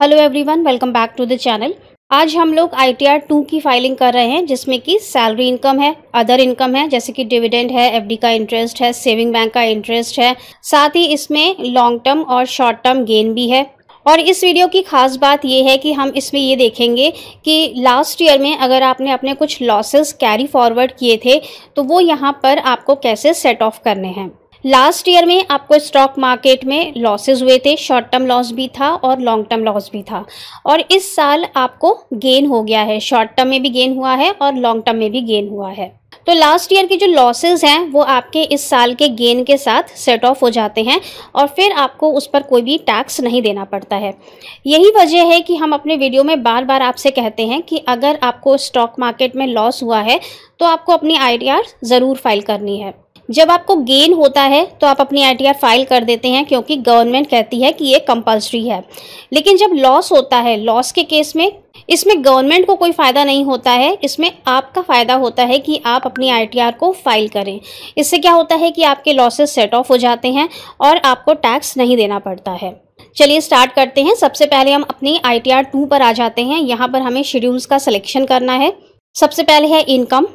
Hello everyone, welcome back to the channel. आज हम लोग ITR 2 की फाइलिंग कर रहे हैं, जिसमें कि सैलरी इनकम है, अदर इनकम है जैसे कि डिविडेंड है, FD का इंटरेस्ट है, सेविंग बैंक का इंटरेस्ट है, साथ ही इसमें लॉन्ग टर्म और शॉर्ट टर्म गेन भी है। और इस वीडियो की खास बात ये है कि हम इसमें ये देखेंगे कि लास्ट ईयर में अगर आपने अपने कुछ लॉसेस कैरी फॉरवर्ड किए थे तो वो यहाँ पर आपको कैसे सेट ऑफ करने हैं। लास्ट ईयर में आपको स्टॉक मार्केट में लॉसेस हुए थे, शॉर्ट टर्म लॉस भी था और लॉन्ग टर्म लॉस भी था। और इस साल आपको गेन हो गया है, शॉर्ट टर्म में भी गेन हुआ है और लॉन्ग टर्म में भी गेन हुआ है। तो लास्ट ईयर के जो लॉसेस हैं वो आपके इस साल के गेन के साथ सेट ऑफ हो जाते हैं और फिर आपको उस पर कोई भी टैक्स नहीं देना पड़ता है। यही वजह है कि हम अपने वीडियो में बार बार आपसे कहते हैं कि अगर आपको स्टॉक मार्केट में लॉस हुआ है तो आपको अपनी ITR ज़रूर फाइल करनी है। जब आपको गेन होता है तो आप अपनी ITR फाइल कर देते हैं क्योंकि गवर्नमेंट कहती है कि ये कंपल्सरी है। लेकिन जब लॉस होता है, लॉस के केस में इसमें गवर्नमेंट को कोई फ़ायदा नहीं होता है, इसमें आपका फ़ायदा होता है कि आप अपनी ITR को फाइल करें। इससे क्या होता है कि आपके लॉसेस सेट ऑफ हो जाते हैं और आपको टैक्स नहीं देना पड़ता है। चलिए स्टार्ट करते हैं। सबसे पहले हम अपनी ITR 2 पर आ जाते हैं। यहाँ पर हमें शेड्यूल्स का सिलेक्शन करना है। सबसे पहले है इनकम।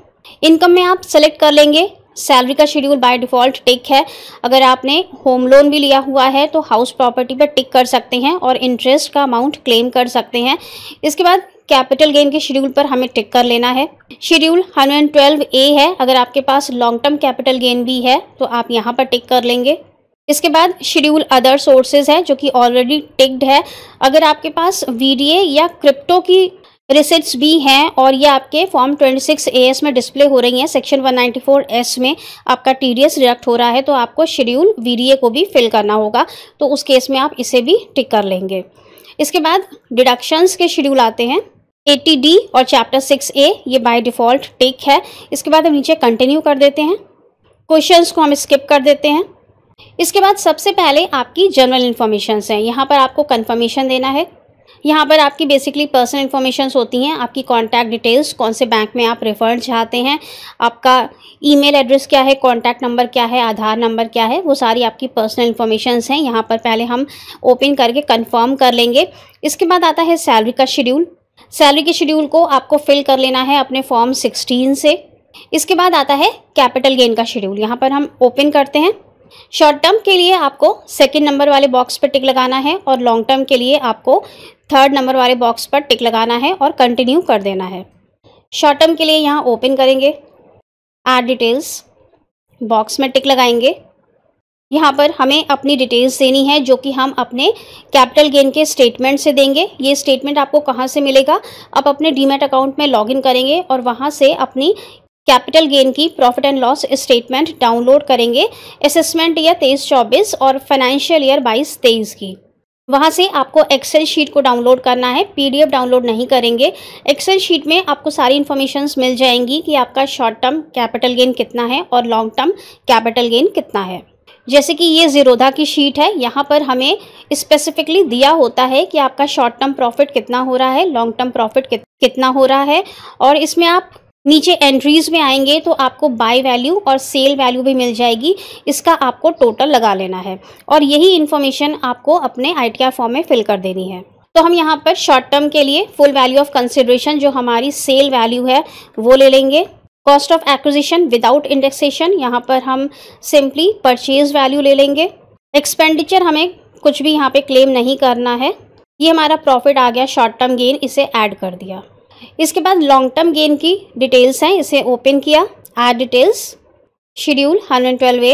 इनकम में आप सेलेक्ट कर लेंगे सैलरी का शेड्यूल बाय डिफ़ॉल्ट टिक है। अगर आपने होम लोन भी लिया हुआ है तो हाउस प्रॉपर्टी पर टिक कर सकते हैं और इंटरेस्ट का अमाउंट क्लेम कर सकते हैं। इसके बाद कैपिटल गेन के शेड्यूल पर हमें टिक कर लेना है। शेड्यूल 112A है। अगर आपके पास लॉन्ग टर्म कैपिटल गेन भी है तो आप यहाँ पर टिक कर लेंगे। इसके बाद शेड्यूल अदर सोर्सेज है जो कि ऑलरेडी टिक्ड है। अगर आपके पास VDA या क्रिप्टो की रिसिट्स भी हैं और ये आपके फॉर्म 26AS में डिस्प्ले हो रही हैं, सेक्शन 194S में आपका TDS डिडक्ट हो रहा है तो आपको शेड्यूल VDA को भी फिल करना होगा, तो उस केस में आप इसे भी टिक कर लेंगे। इसके बाद डिडक्शंस के शेड्यूल आते हैं 80D और चैप्टर 6A, ये बाय डिफ़ॉल्ट टिक है। इसके बाद हम नीचे कंटिन्यू कर देते हैं, क्वेश्चंस को हम स्किप कर देते हैं। इसके बाद सबसे पहले आपकी जनरल इन्फॉर्मेशन हैं, यहाँ पर आपको कन्फर्मेशन देना है। यहाँ पर आपकी बेसिकली पर्सनल इन्फॉर्मेशंस होती हैं, आपकी कॉन्टैक्ट डिटेल्स, कौन से बैंक में आप रेफर चाहते हैं, आपका ईमेल एड्रेस क्या है, कॉन्टैक्ट नंबर क्या है, आधार नंबर क्या है, वो सारी आपकी पर्सनल इन्फॉर्मेशंस हैं। यहाँ पर पहले हम ओपन करके कंफर्म कर लेंगे। इसके बाद आता है सैलरी का शेड्यूल। सैलरी के शेड्यूल को आपको फिल कर लेना है अपने फॉर्म 16 से। इसके बाद आता है कैपिटल गेन का शेड्यूल, यहाँ पर हम ओपन करते हैं। शॉर्ट टर्म के लिए आपको सेकंड नंबर वाले बॉक्स पर टिक लगाना है और लॉन्ग टर्म के लिए आपको थर्ड नंबर वाले बॉक्स पर टिक लगाना है और कंटिन्यू कर देना है। शॉर्ट टर्म के लिए यहाँ ओपन करेंगे, ऐड डिटेल्स बॉक्स में टिक लगाएंगे। यहाँ पर हमें अपनी डिटेल्स देनी है जो कि हम अपने कैपिटल गेन के स्टेटमेंट से देंगे। ये स्टेटमेंट आपको कहाँ से मिलेगा? आप अपने डीमैट अकाउंट में लॉगिन करेंगे और वहाँ से अपनी कैपिटल गेन की profit and loss statement download करेंगे, असेसमेंट ईयर 23-24 और फाइनेंशियल ईयर 22-23 की। वहाँ से आपको एक्सेल शीट को डाउनलोड करना है, PDF डाउनलोड नहीं करेंगे। एक्सेल शीट में आपको सारी इन्फॉर्मेशंस मिल जाएंगी कि आपका शॉर्ट टर्म कैपिटल गेन कितना है और लॉन्ग टर्म कैपिटल गेन कितना है। जैसे कि ये ज़ीरोधा की शीट है, यहाँ पर हमें स्पेसिफिकली दिया होता है कि आपका शॉर्ट टर्म प्रॉफिट कितना हो रहा है, लॉन्ग टर्म प्रॉफिट कितना हो रहा है। और इसमें आप नीचे एंट्रीज में आएंगे तो आपको बाय वैल्यू और सेल वैल्यू भी मिल जाएगी, इसका आपको टोटल लगा लेना है और यही इन्फॉर्मेशन आपको अपने ITR फॉर्म में फिल कर देनी है। तो हम यहाँ पर शॉर्ट टर्म के लिए फुल वैल्यू ऑफ कंसिडरेशन जो हमारी सेल वैल्यू है वो ले लेंगे। Cost of acquisition without indexation, यहाँ पर हम सिंपली परचेज वैल्यू ले लेंगे। एक्सपेंडिचर हमें कुछ भी यहाँ पे क्लेम नहीं करना है। ये हमारा प्रॉफिट आ गया शॉर्ट टर्म गेन, इसे ऐड कर दिया। इसके बाद लॉन्ग टर्म गेन की डिटेल्स हैं, इसे ओपन किया, add details, schedule 112A,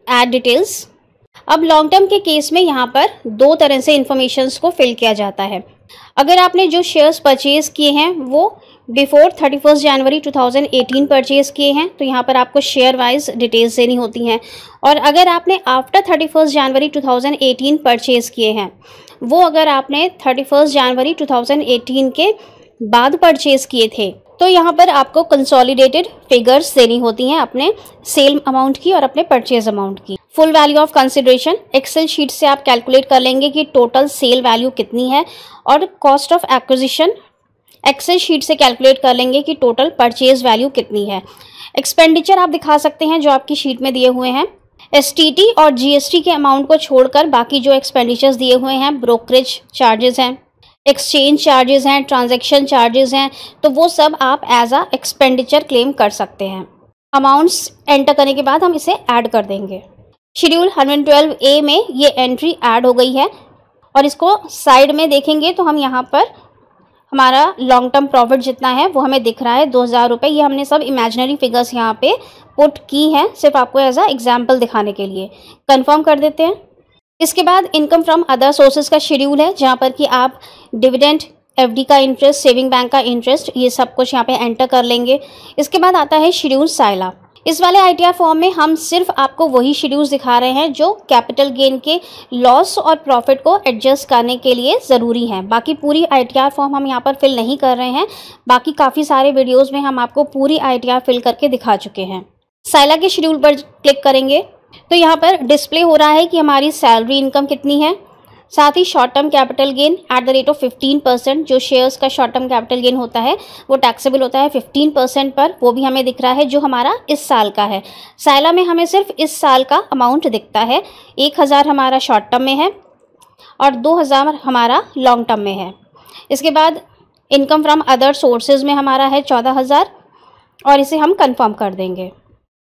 add details. अब लॉन्ग टर्म के केस में यहाँ पर दो तरह से इन्फॉर्मेशंस को फिल किया जाता है। अगर आपने जो शेयर्स परचेज किए हैं वो बिफोर 31 जनवरी 2018 परचेज किए हैं तो यहाँ पर आपको शेयर वाइज डिटेल्स देनी होती हैं। और अगर आपने आफ्टर 31 जनवरी 2018 परचेज किए हैं, वो अगर आपने 31 जनवरी 2018 के बाद परचेज किए थे तो यहाँ पर आपको कंसोलिडेटेड फिगर्स देनी होती हैं अपने सेल अमाउंट की और अपने परचेज अमाउंट की। Full value of consideration excel sheet से आप कैलकुलेट कर लेंगे कि टोटल सेल वैल्यू कितनी है और cost of acquisition excel sheet से कैलकुलेट कर लेंगे कि टोटल परचेज वैल्यू कितनी है। एक्सपेंडिचर आप दिखा सकते हैं जो आपकी शीट में दिए हुए हैं। एसटीटी और जीएसटी के अमाउंट को छोड़कर बाकी जो एक्सपेंडिचर्स दिए हुए हैं, ब्रोकरेज चार्जेस हैं, एक्सचेंज चार्जेस हैं, ट्रांजैक्शन चार्जेस हैं, तो वो सब आप एज अ एक्सपेंडिचर क्लेम कर सकते हैं। अमाउंट्स एंटर करने के बाद हम इसे ऐड कर देंगे। शेड्यूल 112A में ये एंट्री ऐड हो गई है और इसको साइड में देखेंगे तो हम यहाँ पर हमारा लॉन्ग टर्म प्रॉफिट जितना है वो हमें दिख रहा है 2000 रुपये। ये हमने सब इमेजिनरी फिगर्स यहाँ पे पुट की हैं, सिर्फ आपको एज अ एग्जाम्पल दिखाने के लिए। कंफर्म कर देते हैं। इसके बाद इनकम फ्रॉम अदर सोर्सेज का शेड्यूल है, जहाँ पर कि आप डिविडेंड, एफडी का इंटरेस्ट, सेविंग बैंक का इंटरेस्ट, ये सब कुछ यहाँ पे एंटर कर लेंगे। इसके बाद आता है शेड्यूल साइला। इस वाले आईटीआर फॉर्म में हम सिर्फ आपको वही शेड्यूल्स दिखा रहे हैं जो कैपिटल गेन के लॉस और प्रॉफिट को एडजस्ट करने के लिए ज़रूरी हैं। बाकी पूरी आईटीआर फॉर्म हम यहाँ पर फिल नहीं कर रहे हैं। बाकी काफ़ी सारे वीडियोस में हम आपको पूरी आईटीआर फिल करके दिखा चुके हैं। साइला के शेड्यूल पर क्लिक करेंगे तो यहाँ पर डिस्प्ले हो रहा है कि हमारी सैलरी इनकम कितनी है, साथ ही short term capital gain at the rate of 15%। जो शेयर्स का शॉर्ट टर्म कैपिटल गेन होता है वो टैक्सेबल होता है 15% पर, वो भी हमें दिख रहा है जो हमारा इस साल का है। साइला में हमें सिर्फ इस साल का अमाउंट दिखता है। 1000 हमारा शॉर्ट टर्म में है और 2000 हमारा लॉन्ग टर्म में है। इसके बाद इनकम फ्रॉम अदर सोर्सेज में हमारा है 14000 और इसे हम कंफर्म कर देंगे।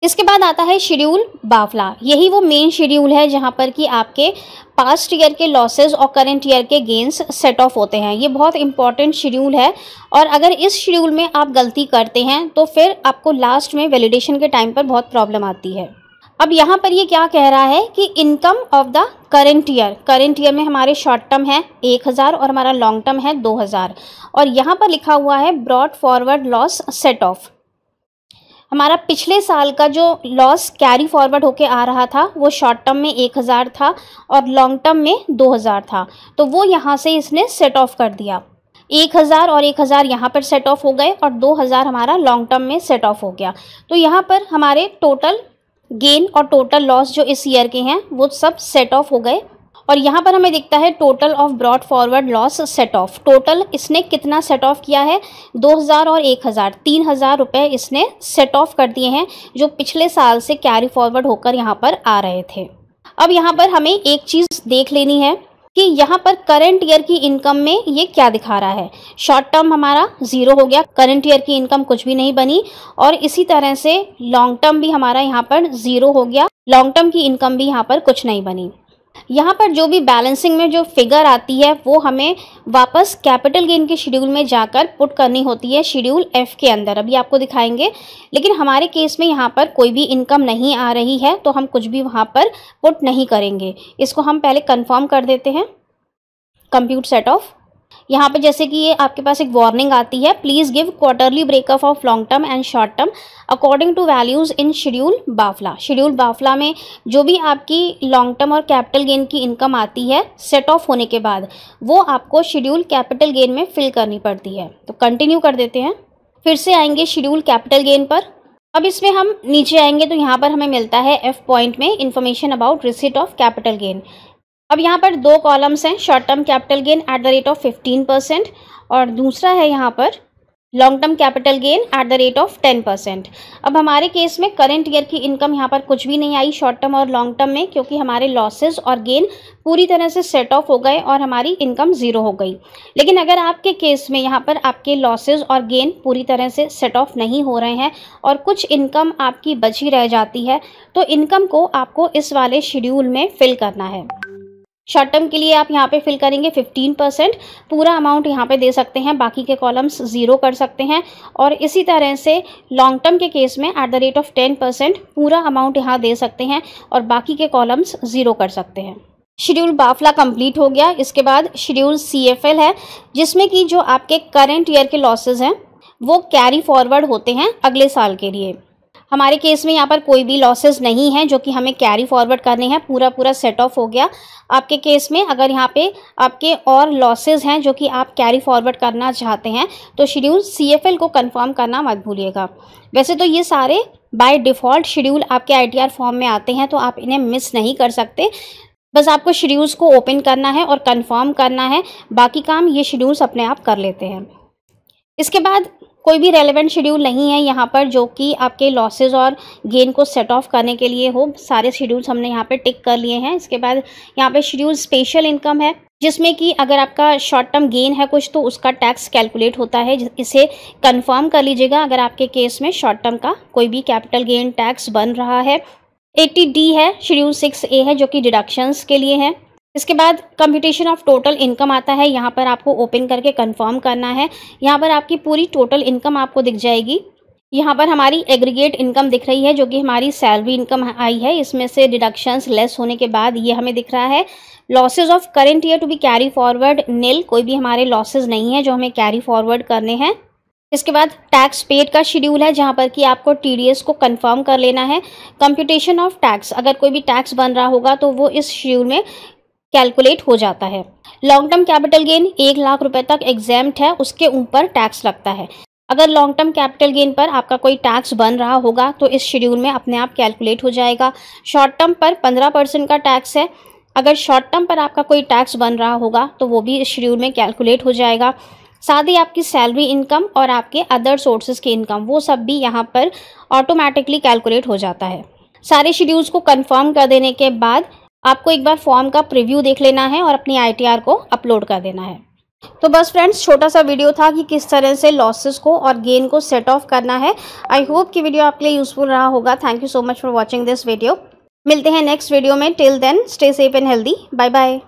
इसके बाद आता है शेड्यूल बाफला। यही वो मेन शेड्यूल है जहां पर कि आपके पास्ट ईयर के लॉसेस और करंट ईयर के गेन्स सेट ऑफ होते हैं। ये बहुत इंपॉर्टेंट शेड्यूल है और अगर इस शेड्यूल में आप गलती करते हैं तो फिर आपको लास्ट में वैलिडेशन के टाइम पर बहुत प्रॉब्लम आती है। अब यहाँ पर ये क्या कह रहा है कि income of the current year में हमारे शॉर्ट टर्म है 1000 और हमारा लॉन्ग टर्म है 2000 और यहाँ पर लिखा हुआ है brought forward loss set of. हमारा पिछले साल का जो लॉस कैरी फॉरवर्ड होके आ रहा था वो शॉर्ट टर्म में 1000 था और लॉन्ग टर्म में 2000 था, तो वो यहाँ से इसने सेट ऑफ कर दिया। 1000 और 1000 यहाँ पर सेट ऑफ हो गए और 2000 हमारा लॉन्ग टर्म में सेट ऑफ हो गया। तो यहाँ पर हमारे टोटल गेन और टोटल लॉस जो इस ईयर के हैं वो सब सेट ऑफ हो गए और यहाँ पर हमें दिखता है total of brought forward loss set of. Total इसने कितना सेट ऑफ किया है, 2000 और 1000, 3000 रुपये इसने सेट ऑफ कर दिए हैं जो पिछले साल से कैरी फॉरवर्ड होकर यहाँ पर आ रहे थे। अब यहाँ पर हमें एक चीज़ देख लेनी है कि यहाँ पर करंट ईयर की इनकम में ये क्या दिखा रहा है। शॉर्ट टर्म हमारा 0 हो गया, करंट ईयर की इनकम कुछ भी नहीं बनी और इसी तरह से लॉन्ग टर्म भी हमारा यहाँ पर 0 हो गया, लॉन्ग टर्म की इनकम भी यहाँ पर कुछ नहीं बनी। यहाँ पर जो भी बैलेंसिंग में जो फिगर आती है वो हमें वापस कैपिटल गेन के शेड्यूल में जाकर पुट करनी होती है शेड्यूल एफ के अंदर। अभी आपको दिखाएंगे, लेकिन हमारे केस में यहाँ पर कोई भी इनकम नहीं आ रही है तो हम कुछ भी वहाँ पर पुट नहीं करेंगे। इसको हम पहले कंफर्म कर देते हैं, कंप्यूट सेट ऑफ। यहाँ पे जैसे कि ये आपके पास एक वार्निंग आती है, please give quarterly breakup of long term and short term according two values in schedule bafla. Schedule bafla में जो भी आपकी लॉन्ग टर्म और कैपिटल गेन की इनकम आती है सेट ऑफ होने के बाद वो आपको शेड्यूल कैपिटल गेन में फिल करनी पड़ती है। तो कंटिन्यू कर देते हैं, फिर से आएंगे शेड्यूल कैपिटल गेन पर। अब इसमें हम नीचे आएंगे तो यहाँ पर हमें मिलता है एफ पॉइंट में information about receipt of capital gain. अब यहाँ पर 2 कॉलम्स हैं, short term capital gain at the rate of 15% और दूसरा है यहाँ पर long term capital gain at the rate of 10%। अब हमारे केस में करंट ईयर की इनकम यहाँ पर कुछ भी नहीं आई शॉर्ट टर्म और लॉन्ग टर्म में, क्योंकि हमारे लॉसेस और गेन पूरी तरह से सेट ऑफ हो गए और हमारी इनकम 0 हो गई। लेकिन अगर आपके केस में यहाँ पर आपके लॉसेस और गेन पूरी तरह से सेट ऑफ नहीं हो रहे हैं और कुछ इनकम आपकी बची रह जाती है तो इनकम को आपको इस वाले शेड्यूल में फिल करना है। शॉर्ट टर्म के लिए आप यहाँ पे फिल करेंगे 15%, पूरा अमाउंट यहाँ पे दे सकते हैं, बाकी के कॉलम्स 0 कर सकते हैं। और इसी तरह से लॉन्ग टर्म के केस में एट द रेट ऑफ 10% पूरा अमाउंट यहाँ दे सकते हैं और बाकी के कॉलम्स 0 कर सकते हैं। शेड्यूल बाफला कंप्लीट हो गया। इसके बाद शेड्यूल CFL है, जिसमें कि जो आपके करंट ईयर के लॉसेज हैं वो कैरी फॉरवर्ड होते हैं अगले साल के लिए। हमारे केस में यहाँ पर कोई भी लॉसेस नहीं है जो कि हमें कैरी फॉरवर्ड करने हैं, पूरा सेट ऑफ हो गया। आपके केस में अगर यहाँ पे आपके और लॉसेस हैं जो कि आप कैरी फॉरवर्ड करना चाहते हैं तो शेड्यूल CFL को कंफर्म करना मत भूलिएगा। वैसे तो ये सारे बाय डिफ़ॉल्ट शेड्यूल आपके ITR फॉर्म में आते हैं तो आप इन्हें मिस नहीं कर सकते। बस आपको शेड्यूल्स को ओपन करना है और कंफर्म करना है, बाकी काम ये शेड्यूल्स अपने आप कर लेते हैं। इसके बाद कोई भी रेलेवेंट शेड्यूल नहीं है यहाँ पर जो कि आपके लॉसेस और गेन को सेट ऑफ करने के लिए हो। सारे शेड्यूल्स हमने यहाँ पे टिक कर लिए हैं। इसके बाद यहाँ पे शेड्यूल स्पेशल इनकम है, जिसमें कि अगर आपका शॉर्ट टर्म गेन है कुछ तो उसका टैक्स कैलकुलेट होता है। इसे कंफर्म कर लीजिएगा अगर आपके केस में शॉर्ट टर्म का कोई भी कैपिटल गेन टैक्स बन रहा है। 80D है, शेड्यूल 6A है जो कि डिडक्शंस के लिए है। इसके बाद कंप्यूटेशन ऑफ टोटल इनकम आता है। यहाँ पर आपको ओपन करके कंफर्म करना है। यहाँ पर आपकी पूरी टोटल इनकम आपको दिख जाएगी। यहाँ पर हमारी एग्रीगेट इनकम दिख रही है जो कि हमारी सैलरी इनकम आई है। इसमें से डिडक्शंस लेस होने के बाद ये हमें दिख रहा है। Losses of current year to be carry forward nil, कोई भी हमारे लॉसेज नहीं है जो हमें कैरी फॉरवर्ड करने हैं। इसके बाद टैक्स पेड का शेड्यूल है जहाँ पर कि आपको TDS को कंफर्म कर लेना है। कंप्यूटेशन ऑफ टैक्स, अगर कोई भी टैक्स बन रहा होगा तो वो इस शेड्यूल में कैलकुलेट हो जाता है। Long term capital gain 1 lakh रुपए तक एग्जेम्प्ट है, उसके ऊपर टैक्स लगता है। अगर लॉन्ग टर्म कैपिटल गेन पर आपका कोई टैक्स बन रहा होगा तो इस शेड्यूल में अपने आप कैलकुलेट हो जाएगा। शॉर्ट टर्म पर 15% का टैक्स है। अगर शॉर्ट टर्म पर आपका कोई टैक्स बन रहा होगा तो वो भी इस शेड्यूल में कैलकुलेट हो जाएगा। साथ ही आपकी सैलरी इनकम और आपके अदर सोर्सेज की इनकम वो सब भी यहाँ पर ऑटोमेटिकली कैलकुलेट हो जाता है। सारे शेड्यूल्स को कंफर्म कर देने के बाद आपको एक बार फॉर्म का प्रीव्यू देख लेना है और अपनी ITR को अपलोड कर देना है। तो बस फ्रेंड्स, छोटा सा वीडियो था कि किस तरह से लॉसेस को और गेन को सेट ऑफ करना है। आई होप कि वीडियो आपके लिए यूजफुल रहा होगा। Thank you so much for watching this video. मिलते हैं नेक्स्ट वीडियो में। Till then stay safe and healthy. Bye bye.